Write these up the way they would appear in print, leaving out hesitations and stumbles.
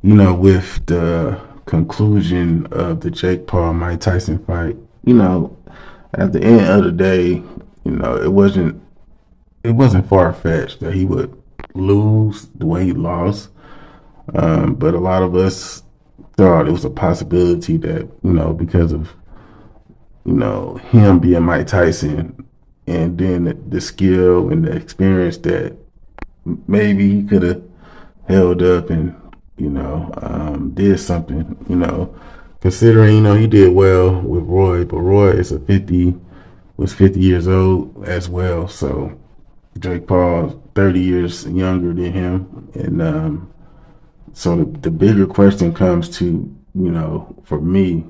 with the conclusion of the Jake Paul Mike Tyson fight, at the end of the day, it wasn't far fetched that he would lose the way he lost. But a lot of us thought it was a possibility that, because of, him being Mike Tyson and then the skill and the experience that maybe he could have held up and, did something, considering, he did well with Roy, but Roy was 50 years old as well. So Jake Paul, 30 years younger than him. And so the bigger question comes to, for me,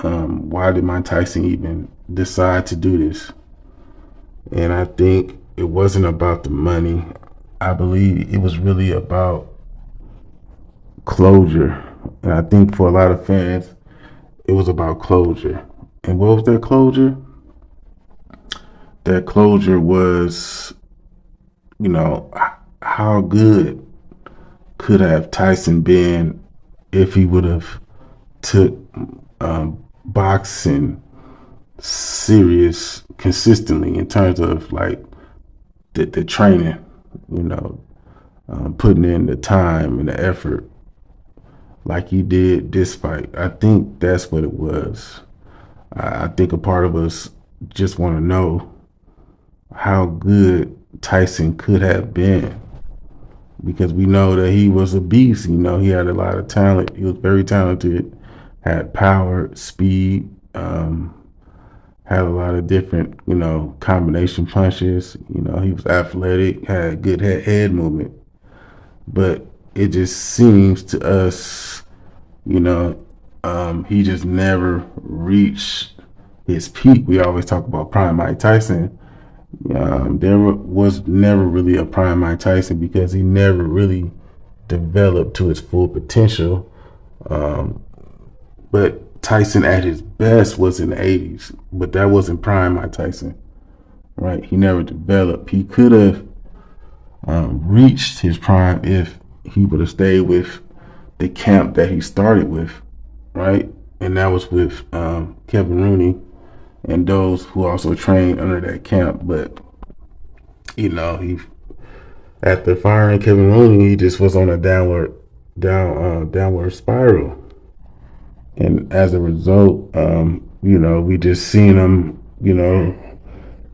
why did Mike Tyson even decide to do this? And I think it wasn't about the money. I believe it was really about closure. And I think for a lot of fans, it was about closure. And what was that closure? That closure was, how good could have Tyson been if he would have took boxing serious consistently in terms of like the training, putting in the time and the effort like he did this fight. I think that's what it was. I think a part of us just want to know how good Tyson could have been, because we know that he was a beast. He had a lot of talent. He was very talented, had power, speed, had a lot of different, combination punches. He was athletic, had good head movement. But it just seems to us, he just never reached his peak. We always talk about prime Mike Tyson. There was never really a prime Mike Tyson because he never really developed to his full potential. But Tyson at his best was in the 80s, but that wasn't prime Mike Tyson, right? He never developed. He could have reached his prime if he would have stayed with the camp that he started with, right? And that was with Kevin Rooney and those who also trained under that camp. But he after firing Kevin Rooney, he just was on a downward spiral. And as a result, we just seen him,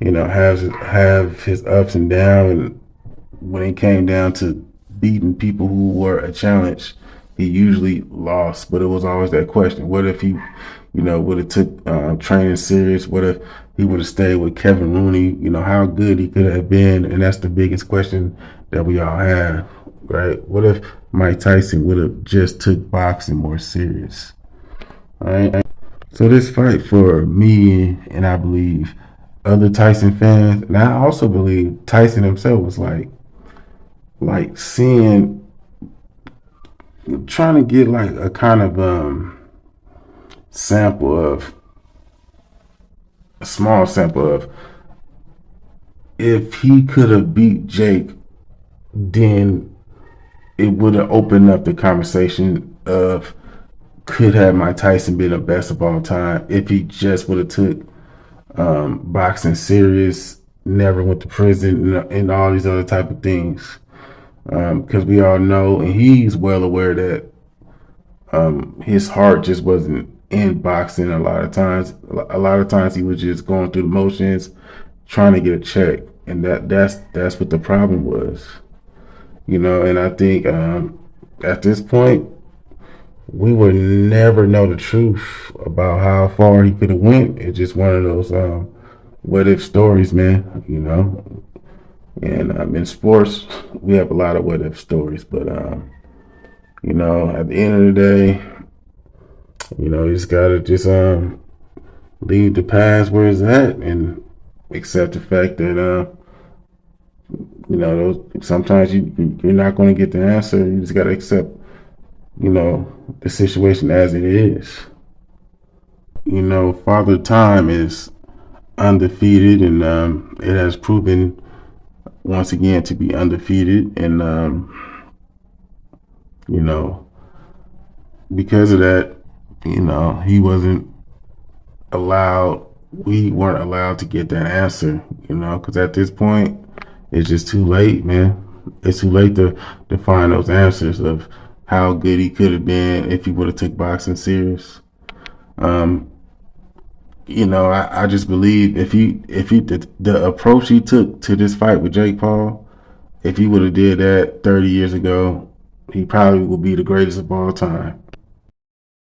have his ups and downs. And when it came down to beating people who were a challenge, he usually lost. But it was always that question: what if he, would have took training serious? What if he would have stayed with Kevin Rooney? How good he could have been. And that's the biggest question that we all have, right? What if Mike Tyson would have just took boxing more serious? All right. So this fight for me, and I believe other Tyson fans, and I also believe Tyson himself was like trying to get like a kind of a small sample of if he could have beat Jake, then it would have opened up the conversation of could have Mike Tyson been the best of all time if he just would have took boxing serious, never went to prison, and all these other type of things. Because we all know, and he's well aware that his heart just wasn't in boxing. A lot of times he was just going through the motions, trying to get a check, and that's what the problem was. And I think at this point, we will never know the truth about how far he could have went. It's just one of those what if stories, man. And in sports, we have a lot of what if stories. But at the end of the day, you just gotta just leave the past where it's at and accept the fact that sometimes you're not going to get the answer. You just gotta accept the situation as it is. Father Time is undefeated, and it has proven once again to be undefeated. And You know, because of that, he wasn't allowed. We weren't allowed to get that answer. Because at this point, it's just too late, man. It's too late to find those answers of how good he could have been if he would have took boxing serious. Um, I just believe if he the approach he took to this fight with Jake Paul, if he would have did that 30 years ago, he probably would be the greatest of all time.